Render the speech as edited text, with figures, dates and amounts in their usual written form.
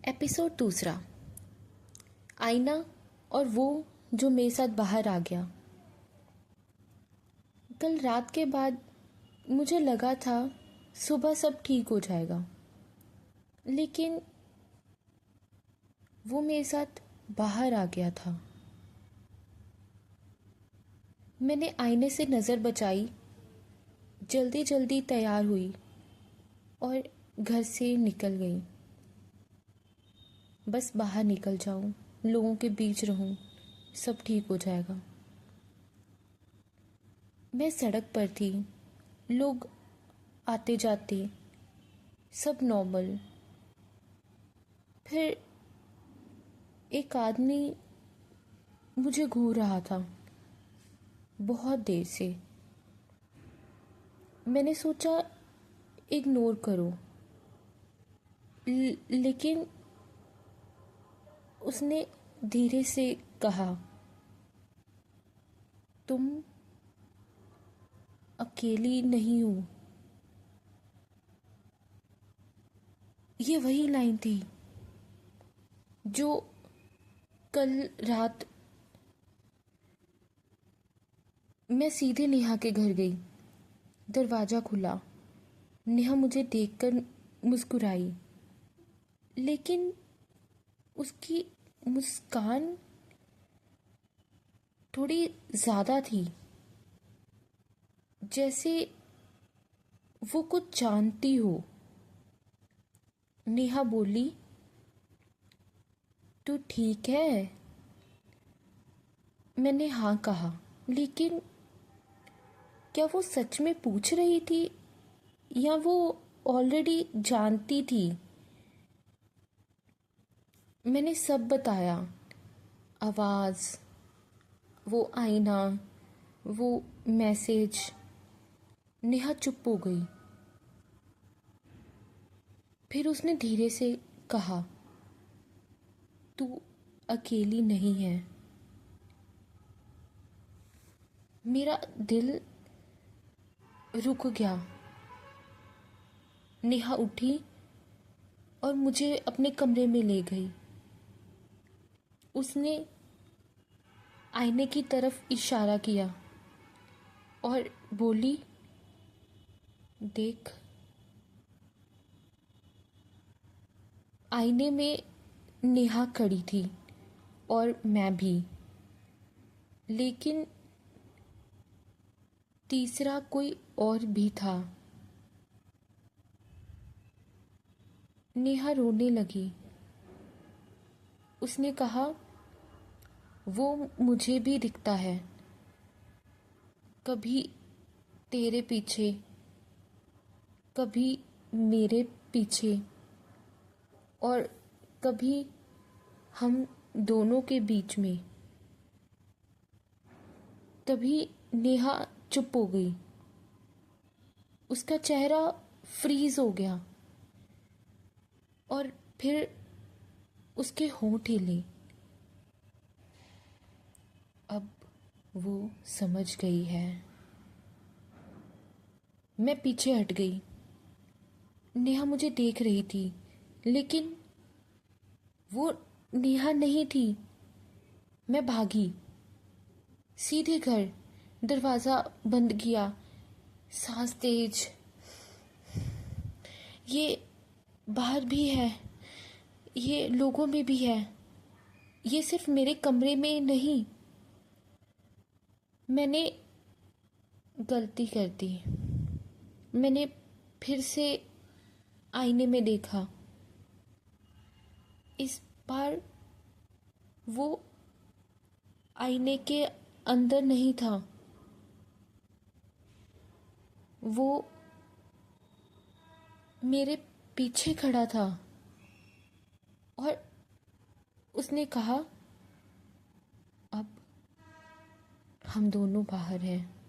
Episode दूसरा। आईना और वो जो मेरे साथ बाहर आ गया। कल रात के बाद मुझे लगा था सुबह सब ठीक हो जाएगा, लेकिन वो मेरे साथ बाहर आ गया था। मैंने आईने से नज़र बचाई, जल्दी जल्दी तैयार हुई और घर से निकल गई। बस बाहर निकल जाऊं, लोगों के बीच रहूं, सब ठीक हो जाएगा। मैं सड़क पर थी, लोग आते जाते, सब नॉर्मल। फिर एक आदमी मुझे घूर रहा था बहुत देर से। मैंने सोचा इग्नोर करो, लेकिन उसने धीरे से कहा, तुम अकेली नहीं हो। ये वही लाइन थी जो कल रात मैं सीधे नेहा के घर गई। दरवाज़ा खुला, नेहा मुझे देखकर मुस्कुराई, लेकिन उसकी मुस्कान थोड़ी ज़्यादा थी, जैसे वो कुछ जानती हो। नेहा बोली, तू ठीक है? मैंने हाँ कहा, लेकिन क्या वो सच में पूछ रही थी या वो ऑलरेडी जानती थी? मैंने सब बताया, आवाज़, वो आईना, वो मैसेज। नेहा चुप हो गई। फिर उसने धीरे से कहा, तू अकेली नहीं है। मेरा दिल रुक गया। नेहा उठी और मुझे अपने कमरे में ले गई। उसने आईने की तरफ इशारा किया और बोली, देख। आईने में नेहा खड़ी थी और मैं भी, लेकिन तीसरा कोई और भी था। नेहा रोने लगी। उसने कहा, वो मुझे भी दिखता है, कभी तेरे पीछे, कभी मेरे पीछे, और कभी हम दोनों के बीच में। तभी नेहा चुप हो गई। उसका चेहरा फ्रीज हो गया और फिर उसके होंठ हिले। अब वो समझ गई है। मैं पीछे हट गई। नेहा मुझे देख रही थी, लेकिन वो नेहा नहीं थी। मैं भागी सीधे घर, दरवाज़ा बंद किया, सांस तेज। ये बाहर भी है, ये लोगों में भी है, ये सिर्फ मेरे कमरे में नहीं। मैंने गलती कर दी। मैंने फिर से आईने में देखा। इस बार वो आईने के अंदर नहीं था, वो मेरे पीछे खड़ा था और उसने कहा, अब हम दोनों बाहर हैं।